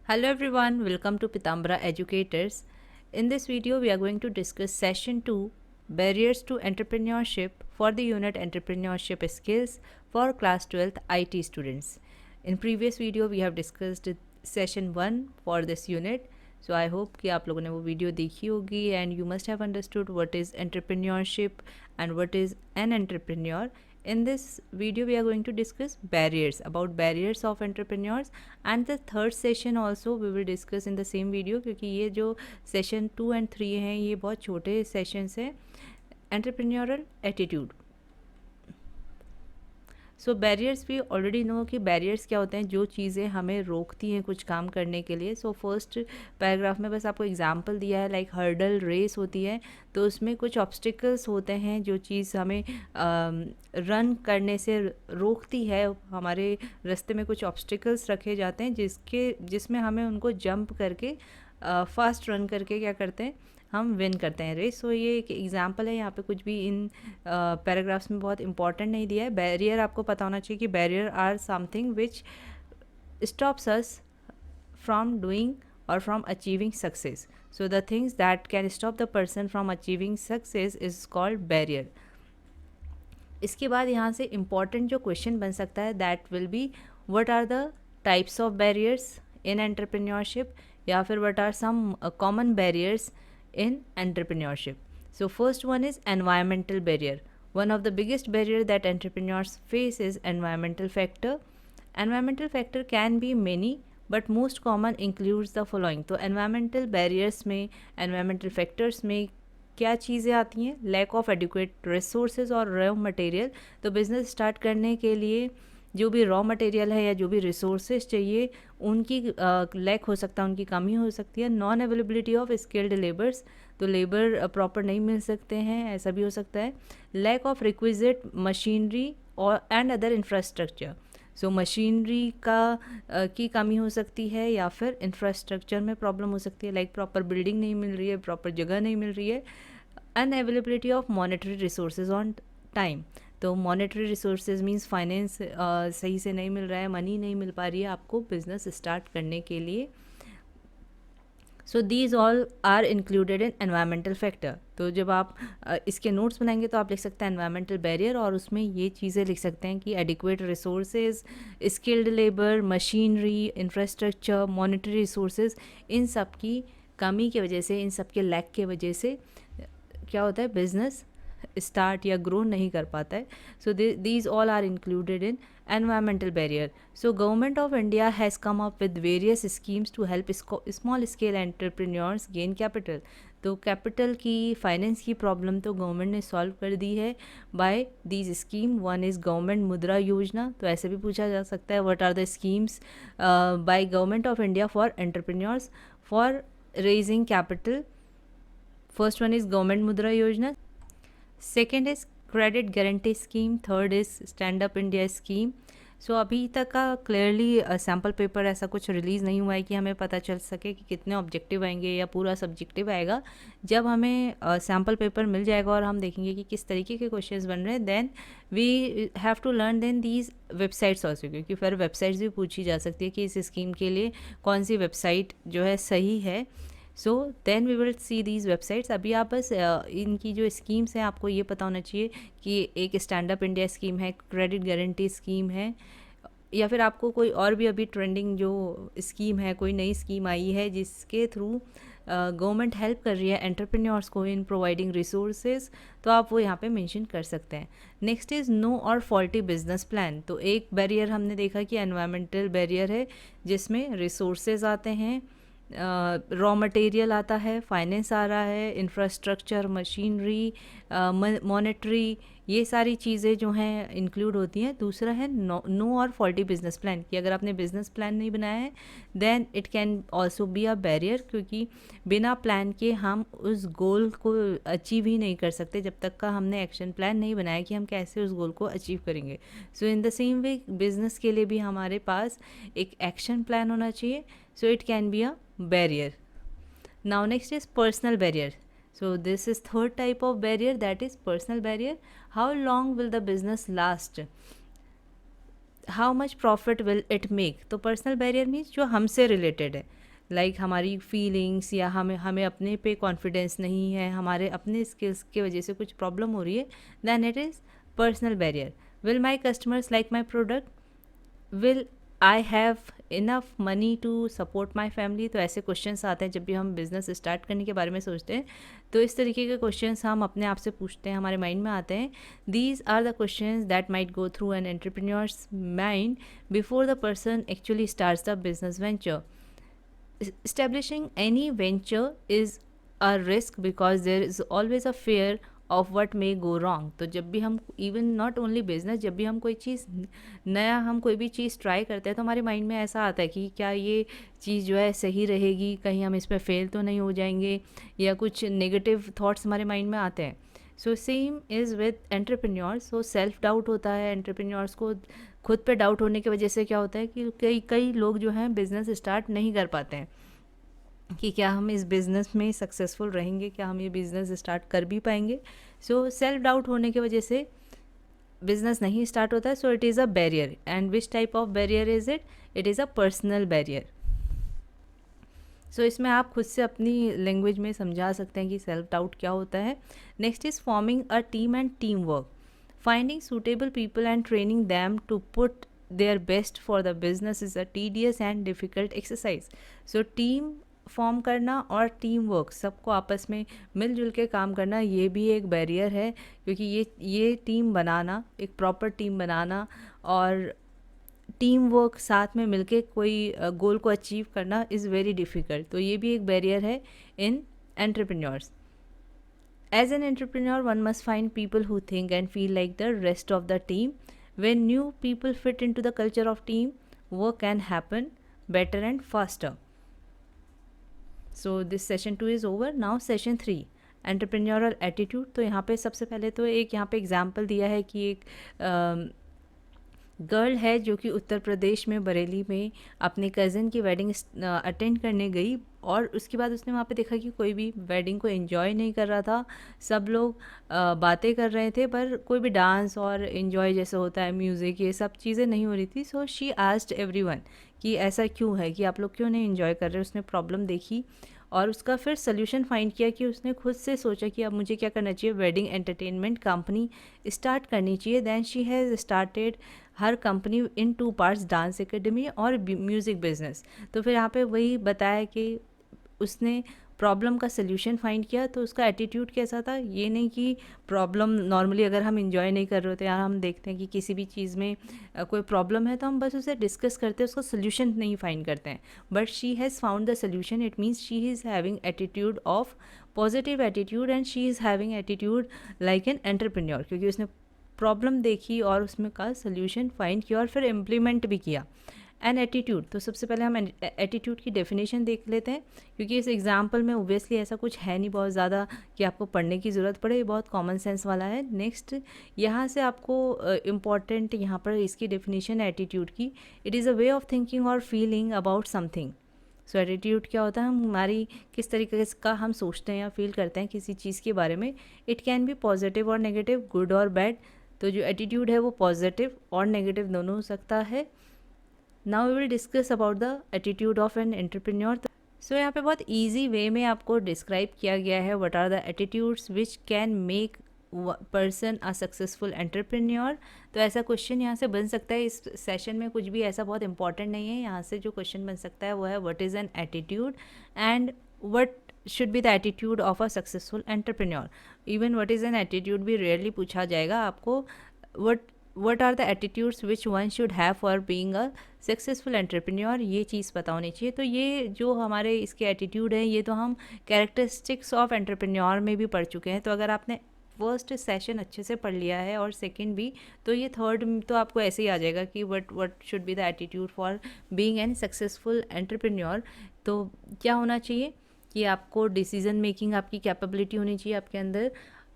Hello everyone, welcome to Pitambara Educators. In this video, we are going to discuss session 2 Barriers to Entrepreneurship for the unit Entrepreneurship Skills for class 12th IT students. In previous video, we have discussed session 1 for this unit. So I hope कि आप लोगों ने वो video देखी होगी and you must have understood what is entrepreneurship and what is an entrepreneur. In this video we are going to discuss barriers of entrepreneurs, and the third session also we will discuss in the same video, क्योंकि ये जो session 2 and 3 हैं ये बहुत छोटे sessions हैं. Entrepreneurial attitude. सो barriers भी already know कि बैरियर्स क्या होते हैं, जो चीज़ें हमें रोकती हैं कुछ काम करने के लिए. सो फर्स्ट पैराग्राफ में बस आपको एग्जांपल दिया है, लाइक हर्डल रेस होती है तो उसमें कुछ ऑब्स्टिकल्स होते हैं जो चीज़ हमें रन करने से रोकती है. हमारे रास्ते में कुछ ऑब्स्टिकल्स रखे जाते हैं जिसमें हमें उनको जंप करके फास्ट रन करके क्या करते हैं, हम विन करते हैं रेस. सो ये एक एग्जांपल है. यहाँ पे कुछ भी इन पैराग्राफ्स में बहुत इंपॉर्टेंट नहीं दिया है. बैरियर आपको पता होना चाहिए कि barrier are something which stops us from doing or from achieving success. So the things that can stop the person from achieving success is called barrier. इसके बाद यहाँ से इम्पॉर्टेंट जो क्वेश्चन बन सकता है that will be what are the types of barriers in entrepreneurship, या फिर what are some common barriers in entrepreneurship. So first one is environmental barrier. One of the biggest barrier that entrepreneurs face is environmental factor. Environmental factor can be many, but most common includes the following. तो environmental barriers में, environmental factors में क्या चीज़ें आती हैं? Lack of adequate resources और raw material. तो business start करने के लिए जो भी रॉ मटेरियल है या जो भी रिसोर्सेज चाहिए उनकी लैक हो सकता है, उनकी कमी हो सकती है. Non availability of skilled labours, तो लेबर प्रॉपर नहीं मिल सकते हैं, ऐसा भी हो सकता है. लैक ऑफ रिक्विजिट मशीनरी और and other infrastructure. So machinery की कमी हो सकती है या फिर इंफ्रास्ट्रक्चर में प्रॉब्लम हो सकती है, लाइक प्रॉपर बिल्डिंग नहीं मिल रही है, प्रॉपर जगह नहीं मिल रही है. Unavailability of monetary resources on time. तो मॉनेटरी रिसोर्सेज मींस फाइनेंस सही से नहीं मिल रहा है, मनी नहीं मिल पा रही है आपको बिजनेस स्टार्ट करने के लिए. So these all are included in environmental factor. तो जब आप इसके नोट्स बनाएंगे तो आप लिख सकते हैं एनवायरमेंटल बैरियर, और उसमें ये चीज़ें लिख सकते हैं कि adequate resources, skilled labour, machinery, infrastructure, monetary resources, इन सब की कमी की वजह से, इन सब के लैक के वजह से क्या होता है, बिजनेस स्टार्ट या ग्रो नहीं कर पाता है. So these all are included in environmental barrier. So government of India has come up with various schemes to help small scale entrepreneurs gain capital. तो कैपिटल की, फाइनेंस की प्रॉब्लम तो government ने सॉल्व कर दी है by these scheme. One is government Mudra Yojana. तो ऐसे भी पूछा जा सकता है what are the schemes by government of India for entrepreneurs for raising capital. First one is government Mudra Yojana, second is credit guarantee scheme, third is stand up India scheme. So अभी तक का क्लियरली सैम्पल पेपर ऐसा कुछ release नहीं हुआ है कि हमें पता चल सके कि कितने ऑब्जेक्टिव आएंगे या पूरा सब्जेक्टिव आएगा. जब हमें सैम्पल पेपर मिल जाएगा और हम देखेंगे कि किस तरीके के क्वेश्चंस बन रहे हैं, then we have to learn then these websites also, क्योंकि फिर वेबसाइट्स भी पूछी जा सकती है कि इस स्कीम के लिए कौन सी वेबसाइट जो है सही है. So then we will see these websites. अभी आप बस इनकी जो स्कीम्स हैं आपको ये पता होना चाहिए कि एक स्टैंड अप इंडिया स्कीम है, क्रेडिट गारंटी स्कीम है, या फिर आपको कोई और भी अभी ट्रेंडिंग जो स्कीम है, कोई नई स्कीम आई है जिसके थ्रू गवर्नमेंट हेल्प कर रही है एंटरप्रेन्योर्स को इन प्रोवाइडिंग रिसोर्सेज, तो आप वो यहाँ पे मेंशन कर सकते हैं. नेक्स्ट इज़ नो और फॉल्टी बिजनेस प्लान. तो एक बैरियर हमने देखा कि एनवायरमेंटल बैरियर है जिसमें रिसोर्सेज आते हैं, रॉ मटेरियल आता है, फाइनेंस आ रहा है, इंफ्रास्ट्रक्चर, मशीनरी, मॉनेटरी, ये सारी चीज़ें जो हैं इंक्लूड होती हैं. दूसरा है नो और फॉल्टी बिजनेस प्लान, कि अगर आपने बिजनेस प्लान नहीं बनाया है then it can also be a barrier, क्योंकि बिना प्लान के हम उस गोल को अचीव ही नहीं कर सकते जब तक का हमने एक्शन प्लान नहीं बनाया कि हम कैसे उस गोल को अचीव करेंगे. So in the same way business के लिए भी हमारे पास एक एक्शन प्लान होना चाहिए. So it can be a barrier. Now next is personal barrier. So this is third type of barrier, that is personal barrier. How long will the business last? How much profit will it make. तो personal barrier means जो हमसे related है, like हमारी feelings, या हमें हमें अपने पे कॉन्फिडेंस नहीं है, हमारे अपने स्किल्स की वजह से कुछ प्रॉब्लम हो रही है, then it is personal barrier. Will my customers like my product, will I have enough money to support my family. तो ऐसे क्वेश्चंस आते हैं जब भी हम बिज़नेस स्टार्ट करने के बारे में सोचते हैं, तो इस तरीके के क्वेश्चंस हम अपने आप से पूछते हैं, हमारे माइंड में आते हैं। These are the questions that might go through an entrepreneurs mind before the person actually starts the business venture. Establishing any venture is a risk because there is always a fear of what may go wrong। तो जब भी हम even not only business, जब भी हम कोई चीज़ नया, हम कोई भी चीज़ ट्राई करते हैं, तो हमारे माइंड में ऐसा आता है कि क्या ये चीज़ जो है सही रहेगी, कहीं हम इसमें फेल तो नहीं हो जाएंगे, या कुछ नेगेटिव थॉट्स हमारे माइंड में आते हैं। So same is with entrepreneurs. So self doubt होता है एंटरप्रेन्योर्स को। खुद पे डाउट होने की वजह से क्या होता है कि कई कई लोग जो हैं बिज़नेस स्टार्ट नहीं कर पाते हैं कि क्या हम इस बिज़नेस में सक्सेसफुल रहेंगे, क्या हम ये बिज़नेस स्टार्ट कर भी पाएंगे। सो सेल्फ डाउट होने की वजह से बिज़नेस नहीं स्टार्ट होता है। So it is a barrier. And which type of barrier is it? It is a personal barrier. So इसमें आप खुद से अपनी लैंग्वेज में समझा सकते हैं कि सेल्फ डाउट क्या होता है। Next is forming a team and team work, finding suitable people and training them to put their best for the business is a tedious and difficult exercise. So team form करना और team work, सबको आपस में मिलजुल के काम करना, ये भी एक बैरियर है, क्योंकि ये टीम बनाना, एक प्रॉपर टीम बनाना और टीम वर्क साथ में मिलके कोई गोल को अचीव करना इज़ वेरी डिफ़िकल्ट। तो ये भी एक बैरियर है इन entrepreneurs. As an entrepreneur, one must find people who think and feel like the rest of the team. When new people fit into the culture of team, work can happen better and faster. So this session 2 is over. Now session 3, entrepreneurial attitude। तो यहाँ पे सबसे पहले तो एक यहाँ पे example दिया है कि एक गर्ल है जो कि उत्तर प्रदेश में बरेली में अपने कज़न की वेडिंग अटेंड करने गई, और उसके बाद उसने वहाँ पे देखा कि कोई भी वेडिंग को एंजॉय नहीं कर रहा था। सब लोग बातें कर रहे थे, पर कोई भी डांस और एंजॉय जैसे होता है, म्यूज़िक, ये सब चीज़ें नहीं हो रही थी। सो शी आस्क्ड एवरीवन कि ऐसा क्यों है, कि आप लोग क्यों नहीं एंजॉय कर रहे। उसने प्रॉब्लम देखी और उसका फिर सोल्यूशन फाइंड किया कि उसने खुद से सोचा कि अब मुझे क्या करना चाहिए, वेडिंग एंटरटेनमेंट कंपनी स्टार्ट करनी चाहिए। Then she has started her company in 2 parts, dance academy और म्यूज़िक बिजनेस। तो फिर यहाँ पे वही बताया कि उसने प्रॉब्लम का सल्यूशन फाइंड किया। तो उसका एटीट्यूड कैसा था, ये नहीं कि प्रॉब्लम, नॉर्मली अगर हम इंजॉय नहीं कर रहे होते, यार हम देखते हैं कि किसी भी चीज़ में कोई प्रॉब्लम है तो हम बस उसे डिस्कस करते हैं, उसका सल्यूशन नहीं फाइंड करते हैं। But she has found the solution. It means she is having attitude of positive attitude, and she is having attitude like an entrepreneur, क्योंकि उसने प्रॉब्लम देखी और उसमें का सल्यूशन फाइंड किया और फिर इम्प्लीमेंट भी किया। एन एटीट्यूड, तो सबसे पहले हम एटीट्यूड की डेफिनेशन देख लेते हैं, क्योंकि इस एग्जाम्पल में ओब्वियसली ऐसा कुछ है नहीं बहुत ज़्यादा कि आपको पढ़ने की ज़रूरत पड़े, ये बहुत कॉमन सेंस वाला है। नेक्स्ट यहाँ से आपको इम्पॉर्टेंट यहाँ पर इसकी डेफिनेशन है एटीट्यूड की। It is a way of thinking और feeling about something. So attitude क्या होता है, हमारी किस तरीके का हम सोचते हैं या फील करते हैं किसी चीज़ के बारे में। इट कैन बी पॉजिटिव और नेगेटिव, गुड और बैड। तो जो एटीट्यूड है वो पॉजिटिव और नेगेटिव दोनों हो सकता है। Now we will discuss about the attitude of an entrepreneur. So यहाँ पे बहुत ईजी वे में आपको डिस्क्राइब किया गया है what are the attitudes which can make person a successful entrepreneur. तो ऐसा क्वेश्चन यहाँ से बन सकता है। इस सेशन में कुछ भी ऐसा बहुत इंपॉर्टेंट नहीं है, यहाँ से जो क्वेश्चन बन सकता है वो है what is an attitude and what should be the attitude of a successful entrepreneur। even what is an attitude भी rarely पूछा जाएगा आपको। what are the attitudes which one should have for being a successful entrepreneur, ये चीज़ पता होनी चाहिए। तो ये जो हमारे इसके एटीट्यूड है, ये तो हम कैरेक्टरिस्टिक्स ऑफ एंटरप्रेन्योर में भी पढ़ चुके हैं। तो अगर आपने फर्स्ट सेशन अच्छे से पढ़ लिया है और सेकंड भी, तो ये थर्ड तो आपको ऐसे ही आ जाएगा कि what should be the attitude for being an successful entrepreneur. तो क्या होना चाहिए कि आपको डिसीजन मेकिंग, आपकी कैपेबिलिटी होनी चाहिए आपके अंदर,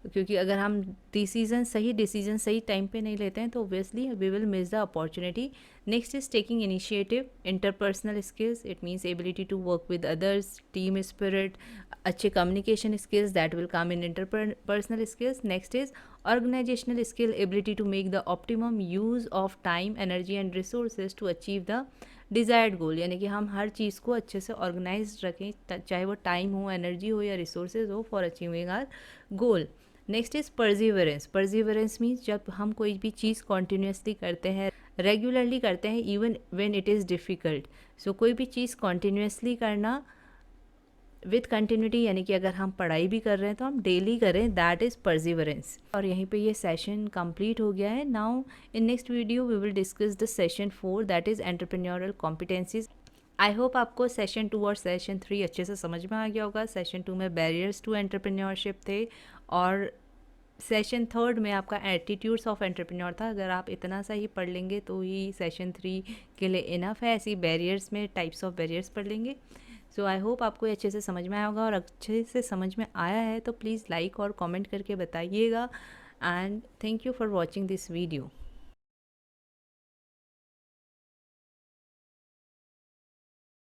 क्योंकि अगर हम सही डिसीजन सही टाइम पे नहीं लेते हैं तो obviously we will miss the opportunity. Next is taking initiative, interpersonal skills, it means ability to work with others, team spirit, अच्छे communication skills that will come in interpersonal skills. Next is organisational skill, ability to make the optimum use of time, energy and resources to achieve the desired goal, यानी कि हम हर चीज़ को अच्छे से organise रखें, चाहे वो टाइम हो, एनर्जी हो या रिसोर्सेज हो, for achieving our goal. Next is perseverance. Perseverance means जब हम कोई भी चीज़ कॉन्टीन्यूसली करते हैं, रेगुलरली करते हैं, even when it is difficult. So कोई भी चीज़ कॉन्टीन्यूसली करना विथ कंटिन्यूटी, यानी कि अगर हम पढ़ाई भी कर रहे हैं तो हम डेली करें, दैट इज़ परजीवरेंस। और यहीं पे ये सेशन कंप्लीट हो गया है। Now in next video we will discuss the session 4 that is entrepreneurial competencies. I hope आपको सेशन 2 और सेशन 3 अच्छे से समझ में आ गया होगा। सेशन 2 में बैरियर्स टू एंटरप्रेन्योरशिप थे और सेशन 3 में आपका एटीट्यूड्स ऑफ एंटरप्रेन्योर था। अगर आप इतना सा ही पढ़ लेंगे तो ही सेशन 3 के लिए इनफ है। ऐसी बैरियर्स में टाइप्स ऑफ बैरियर्स पढ़ लेंगे। सो आई होप आपको अच्छे से समझ में आया होगा, और अच्छे से समझ में आया है तो प्लीज़ लाइक और कमेंट करके बताइएगा। And thank you for watching this video.